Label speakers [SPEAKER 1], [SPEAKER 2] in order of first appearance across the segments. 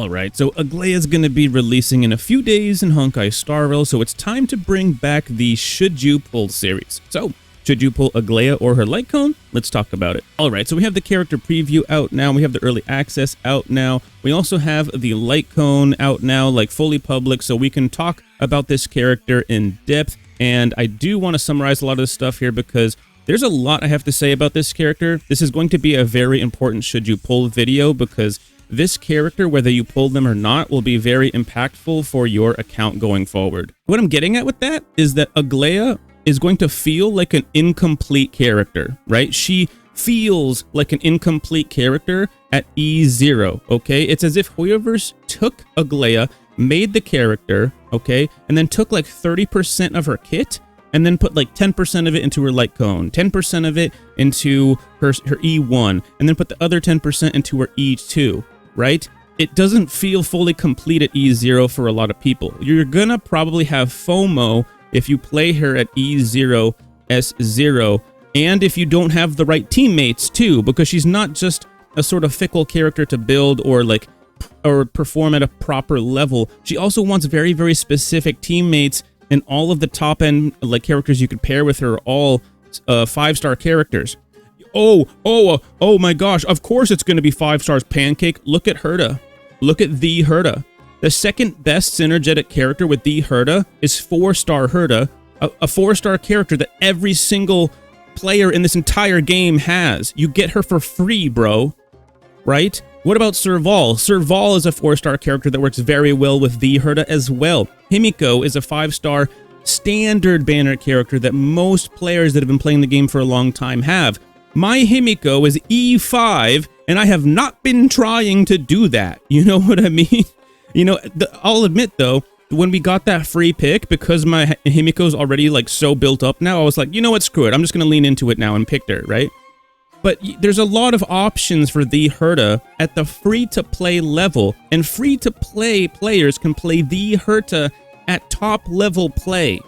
[SPEAKER 1] Alright, so Aglaea is going to be releasing in a few days in Honkai Star Rail, so it's time to bring back the Should You Pull series. So, should you pull Aglaea or her light cone? Let's talk about it. Alright, so we have the character preview out now, we have the early access out now, we also have the light cone out now, like fully public, so we can talk about this character in depth, and I do want to summarize a lot of this stuff here because there's a lot I have to say about this character. This is going to be a very important should you pull video because this character, whether you pull them or not, will be very impactful for your account going forward. What I'm getting at with that is that Aglaea is going to feel like an incomplete character, right? She feels like an incomplete character at E0, okay? It's as if whoever took Aglaea, made the character, okay, and then took like 30% of her kit, and then put like 10% of it into her light cone, 10% of it into her E1, and then put the other 10% into her E2. Right? It doesn't feel fully complete at E0 for a lot of people. You're gonna probably have FOMO if you play her at E0, S0, and if you don't have the right teammates too, because she's not just a sort of fickle character to build or perform at a proper level. She also wants very, very specific teammates, and all of the top end like characters you could pair with her are all 5-star characters. Oh my gosh, of course it's going to be 5 stars. Pancake, look at Herta. Look at the Herta. The second best synergetic character with the Herta is 4-star Herta, a 4-star character that every single player in this entire game has. You get her for free, bro. Right? What about Serval? Serval is a 4-star character that works very well with the Herta as well. Himiko is a 5-star standard banner character that most players that have been playing the game for a long time have. My Himiko is E5, and I have not been trying to do that. You know what I mean? You know, I'll admit, though, when we got that free pick, because my Himiko's already, like, so built up now, I was like, you know what, screw it. I'm just going to lean into it now and picked her, right? But there's a lot of options for the Herta at the free-to-play level, and free-to-play players can play the Herta at top-level play.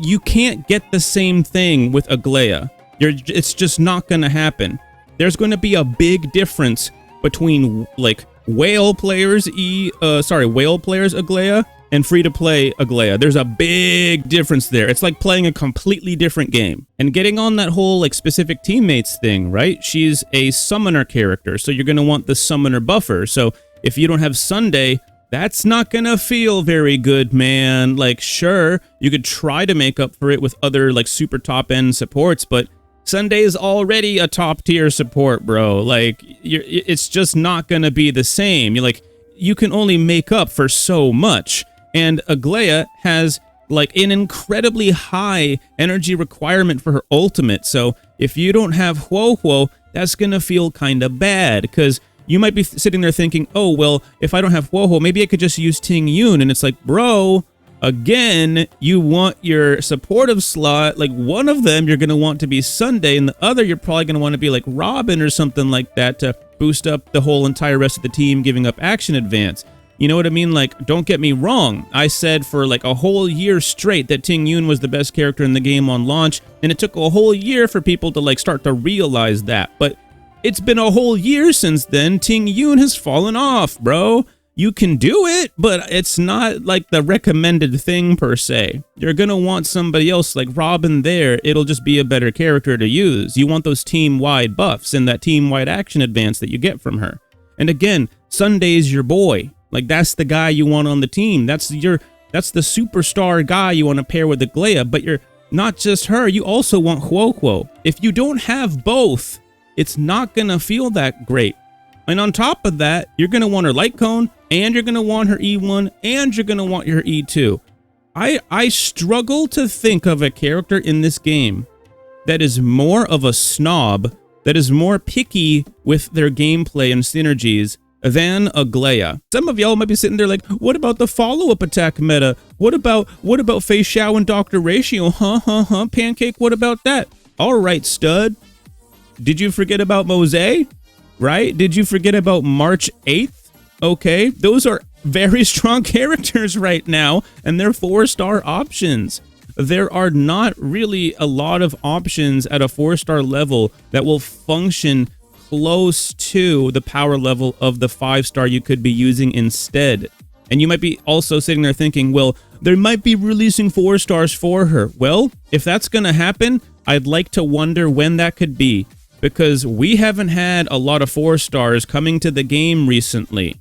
[SPEAKER 1] You can't get the same thing with Aglaea. It's just not going to happen. There's going to be a big difference between like whale players Aglaea and free-to-play Aglaea. There's a big difference there. It's like playing a completely different game. And getting on that whole like specific teammates thing, right? She's a summoner character, so you're going to want the summoner buffer. So if you don't have Sunday, that's not gonna feel very good, man. Like, sure, you could try to make up for it with other like super top-end supports, but Sunday is already a top-tier support, bro. Like, it's just not gonna be the same. You can only make up for so much. And Aglaea has like an incredibly high energy requirement for her ultimate. So if you don't have Huo, that's gonna feel kind of bad because you might be sitting there thinking, oh, well, if I don't have Huo, maybe I could just use Ting Yun. And it's like, bro, again, you want your supportive slot. Like, one of them you're going to want to be Sunday, and the other you're probably going to want to be like Robin or something like that to boost up the whole entire rest of the team, giving up action advance. You know what I mean? Like, don't get me wrong. I said for like a whole year straight that Ting Yun was the best character in the game on launch, and it took a whole year for people to like start to realize that. But it's been a whole year since then. Ting Yun has fallen off, bro. You can do it, but it's not like the recommended thing per se. You're gonna want somebody else like Robin there. It'll just be a better character to use. You want those team-wide buffs and that team-wide action advance that you get from her. And again, Sunday's your boy. Like, that's the guy you want on the team. That's the superstar guy you want to pair with Aglaea, but you're not just her. You also want Huo. If you don't have both, it's not going to feel that great. And on top of that, you're going to want her light cone, and you're going to want her E1, and you're going to want her E2. I struggle to think of a character in this game that is more of a snob, that is more picky with their gameplay and synergies than Aglaea. Some of y'all might be sitting there like, what about the follow-up attack meta? What about Fei Xiao and Dr. Ratio? Pancake, what about that? All right, stud. Did you forget about Mose? Right? Did you forget about March 8th? Okay, those are very strong characters right now, and they're 4-star options. There are not really a lot of options at a 4-star level that will function close to the power level of the 5-star you could be using instead. And you might be also sitting there thinking, well, they might be releasing 4 stars for her. Well, if that's going to happen, I'd like to wonder when that could be, because we haven't had a lot of 4 stars coming to the game recently.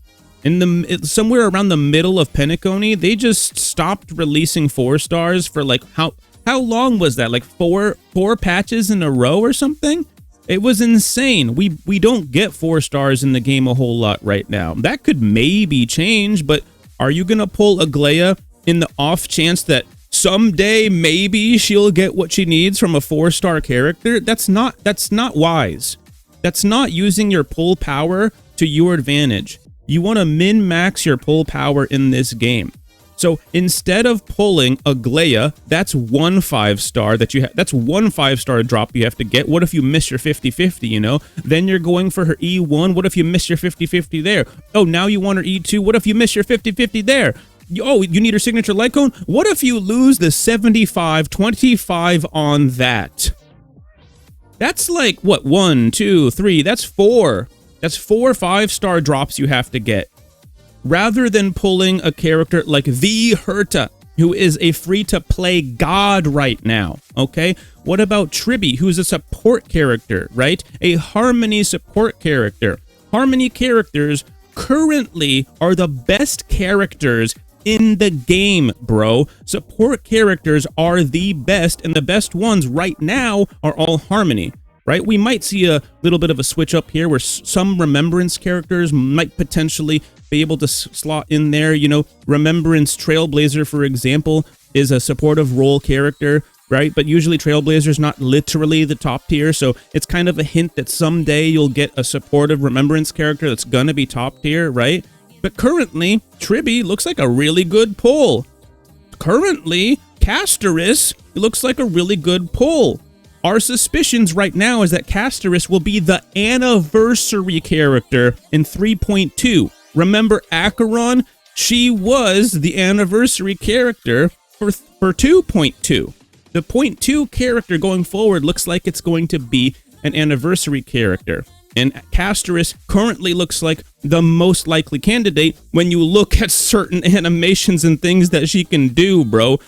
[SPEAKER 1] Somewhere around the middle of Penacony, they just stopped releasing 4 stars for like how long was that? Like four patches in a row or something? It was insane. We don't get 4 stars in the game a whole lot right now. That could maybe change, but are you gonna pull Aglaea in the off chance that someday maybe she'll get what she needs from a 4-star character? That's not wise. That's not using your pull power to your advantage. You want to min-max your pull power in this game. So instead of pulling Aglaea, that's 1 5-star that you have. That's 1 5-star drop you have to get. What if you miss your 50-50, you know? Then you're going for her E1. What if you miss your 50-50 there? Oh, now you want her E2. What if you miss your 50-50 there? Oh, you need her signature light cone? What if you lose the 75-25 on that? That's like, what, 1, 2, 3, that's 4. That's 4 5-star drops you have to get. Rather than pulling a character like the Herta, who is a free-to-play god right now, okay? What about Tribby, who's a support character, right? A Harmony support character. Harmony characters currently are the best characters in the game, bro. Support characters are the best, and the best ones right now are all Harmony, right? We might see a little bit of a switch up here where some Remembrance characters might potentially be able to slot in there. You know, Remembrance Trailblazer, for example, is a supportive role character, right? But usually Trailblazer's not literally the top tier, so it's kind of a hint that someday you'll get a supportive Remembrance character that's gonna be top tier, right? But currently, Tribby looks like a really good pull. Currently, Castoris looks like a really good pull. Our suspicions right now is that Castoris will be the anniversary character in 3.2. Remember Acheron? She was the anniversary character for 2.2. The 0.2 character going forward looks like it's going to be an anniversary character. And Castoris currently looks like the most likely candidate when you look at certain animations and things that she can do, bro.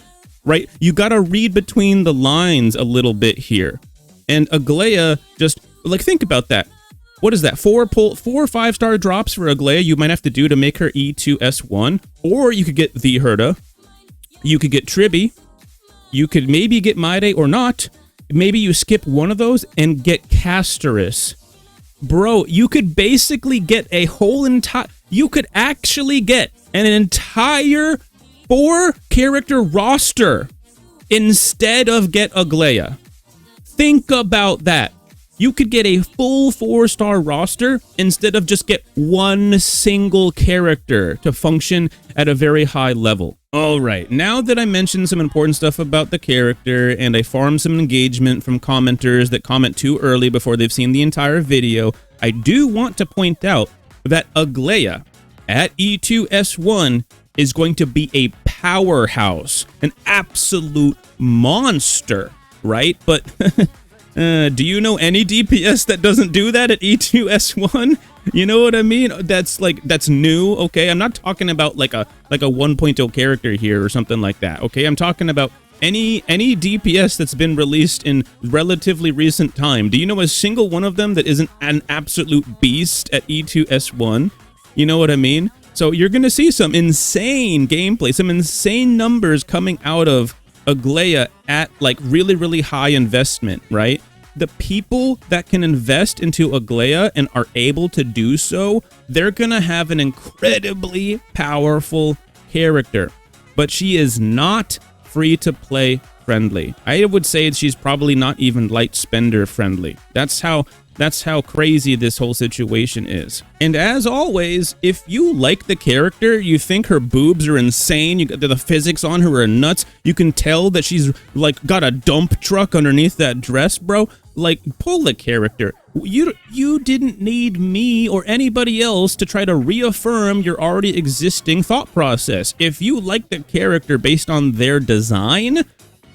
[SPEAKER 1] Right? You gotta read between the lines a little bit here. And Aglaea, just, like, think about that. What is that? 4 5-star drops for Aglaea you might have to do to make her E2 S1. Or you could get the Herta. You could get Tribby. You could maybe get Maide or not. Maybe you skip one of those and get Castoris. Bro, you could basically get a whole entire... You could actually get an entire 4-character roster instead of get Aglaea. Think about that. You could get a full 4-star roster instead of just get one single character to function at a very high level. Alright, now that I mentioned some important stuff about the character and I farmed some engagement from commenters that comment too early before they've seen the entire video, I do want to point out that Aglaea at E2S1 is going to be a powerhouse, an absolute monster, right? But do you know any DPS that doesn't do that at E2S1? You know what I mean? That's new, okay? I'm not talking about like a 1.0 character here or something like that, okay? I'm talking about any DPS that's been released in relatively recent time. Do you know a single one of them that isn't an absolute beast at E2S1? You know what I mean? So you're going to see some insane gameplay, some insane numbers coming out of Aglaea at like really, really high investment, right? The people that can invest into Aglaea and are able to do so, they're going to have an incredibly powerful character. But she is not free-to-play friendly. I would say she's probably not even light spender friendly. That's how crazy this whole situation is. And as always, if you like the character, you think her boobs are insane, the physics on her are nuts, you can tell that she's like got a dump truck underneath that dress, bro, like pull the character. You didn't need me or anybody else to try to reaffirm your already existing thought process. If you like the character based on their design,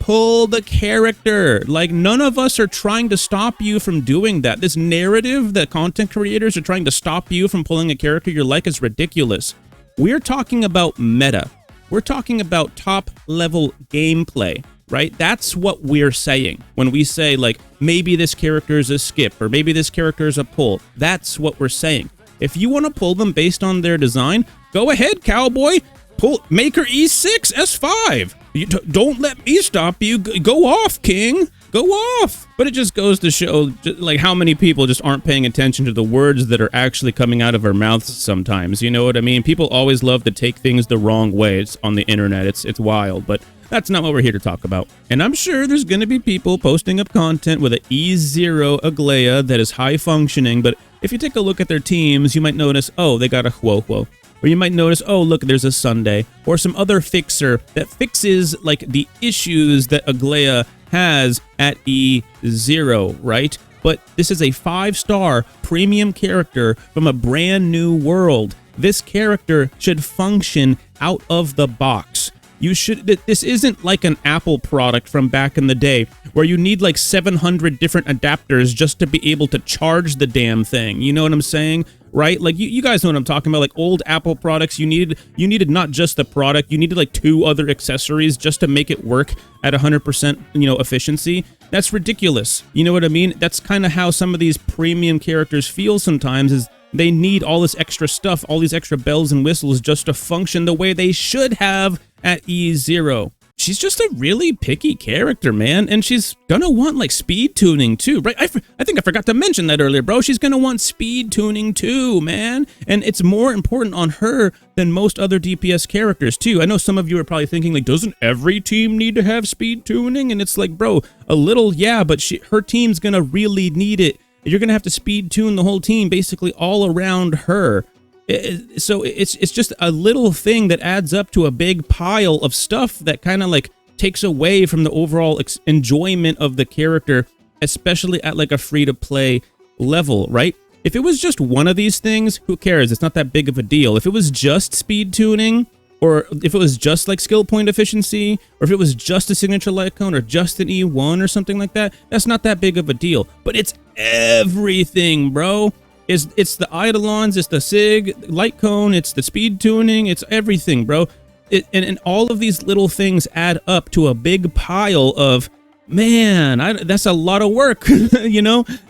[SPEAKER 1] pull the character. Like, none of us are trying to stop you from doing that. This narrative that content creators are trying to stop you from pulling a character you like is ridiculous. We're talking about meta. We're talking about top-level gameplay, right? That's what we're saying when we say, like, maybe this character is a skip or maybe this character is a pull. That's what we're saying. If you want to pull them based on their design, go ahead, cowboy. Make her E6, S5. Don't let me stop you. Go off, king. Go off. But it just goes to show like how many people just aren't paying attention to the words that are actually coming out of our mouths sometimes. You know what I mean? People always love to take things the wrong way. It's on the internet. It's wild, but that's not what we're here to talk about. And I'm sure there's going to be people posting up content with an E0 Aglaea that is high functioning, but if you take a look at their teams, you might notice, oh, they got a Huo. Or you might notice, oh, look, there's a Sunday. Or some other fixer that fixes, like, the issues that Aglaea has at E0, right? But this is a 5-star premium character from a brand new world. This character should function out of the box. This isn't like an Apple product from back in the day where you need like 700 different adapters just to be able to charge the damn thing. You know what I'm saying? Right? Like you guys know what I'm talking about. Like old Apple products, you needed not just the product, you needed like 2 other accessories just to make it work at 100%, efficiency. That's ridiculous. You know what I mean? That's kind of how some of these premium characters feel sometimes, is they need all this extra stuff, all these extra bells and whistles just to function the way they should have at E0. She's just a really picky character, man, and she's gonna want like speed tuning too, right? I think I forgot to mention that earlier, bro. She's gonna want speed tuning too, man, and it's more important on her than most other DPS characters too. I know some of you are probably thinking, like, doesn't every team need to have speed tuning? And it's like, bro, a little, yeah, but her team's gonna really need it. You're gonna have to speed tune the whole team basically all around her. So it's just a little thing that adds up to a big pile of stuff that kind of like takes away from the overall enjoyment of the character, especially at like a free-to-play level, right? If it was just one of these things, who cares? It's not that big of a deal. If it was just speed tuning, or if it was just like skill point efficiency, or if it was just a signature light cone, or just an E1 or something like that, that's not that big of a deal. But it's everything, bro. It's the Eidolons, it's the Sig, light cone, it's the speed tuning, it's everything, bro. And all of these little things add up to a big pile of, man, that's a lot of work,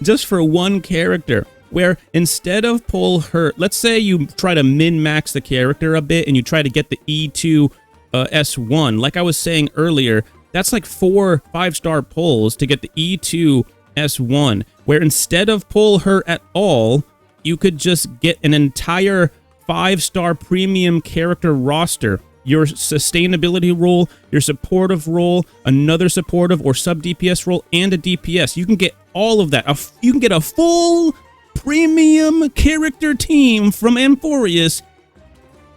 [SPEAKER 1] just for one character. Where instead of pull her, let's say you try to min-max the character a bit and you try to get the E2 S1, like I was saying earlier, that's like 4 5-star pulls to get the E2 S1, where instead of pull her at all, you could just get an entire 5-star premium character roster. Your sustainability role, your supportive role, another supportive or sub DPS role, and a DPS. You can get all of that. You can get a full premium character team from Amphorius,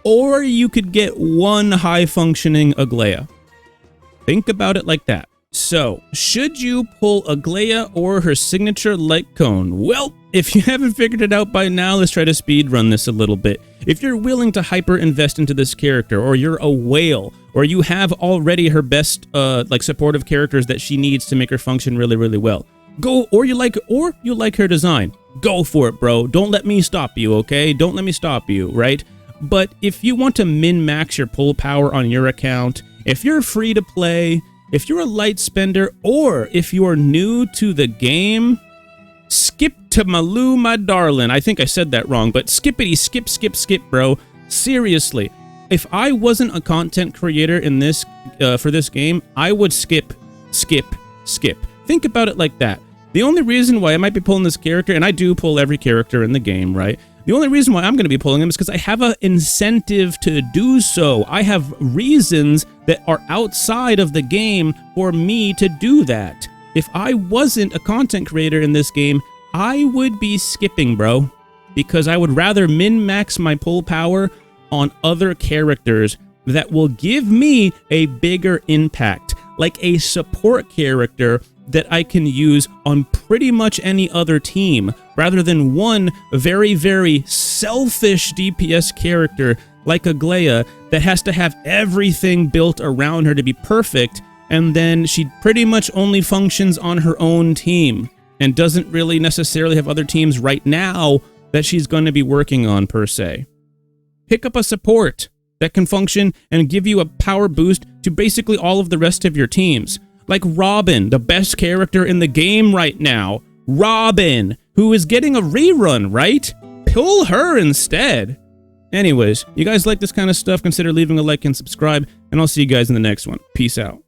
[SPEAKER 1] or you could get one high-functioning Aglaea. Think about it like that. So, should you pull Aglaea or her signature light cone? Well, if you haven't figured it out by now, let's try to speedrun this a little bit. If you're willing to hyper-invest into this character, or you're a whale, or you have already her best supportive characters that she needs to make her function really, really well, go, or you like her design, go for it, bro. Don't let me stop you, okay? Don't let me stop you, right? But if you want to min-max your pull power on your account, if you're free to play, if you're a light spender, or if you are new to the game, skip to Maloo, my darling. I think I said that wrong, but skippity, skip, bro. Seriously, if I wasn't a content creator in this for this game, I would skip. Think about it like that. The only reason why I might be pulling this character, and I do pull every character in the game, right? The only reason why I'm going to be pulling him is because I have an incentive to do so. I have reasons that are outside of the game for me to do that. If I wasn't a content creator in this game, I would be skipping, bro. Because I would rather min-max my pull power on other characters that will give me a bigger impact. Like a support character that I can use on pretty much any other team, rather than one very, very selfish DPS character like Aglaea that has to have everything built around her to be perfect, and then she pretty much only functions on her own team and doesn't really necessarily have other teams right now that she's going to be working on per se. Pick up a support that can function and give you a power boost to basically all of the rest of your teams. Like Robin, the best character in the game right now. Robin, who is getting a rerun, right? Pull her instead. Anyways, you guys like this kind of stuff, consider leaving a like and subscribe, and I'll see you guys in the next one. Peace out.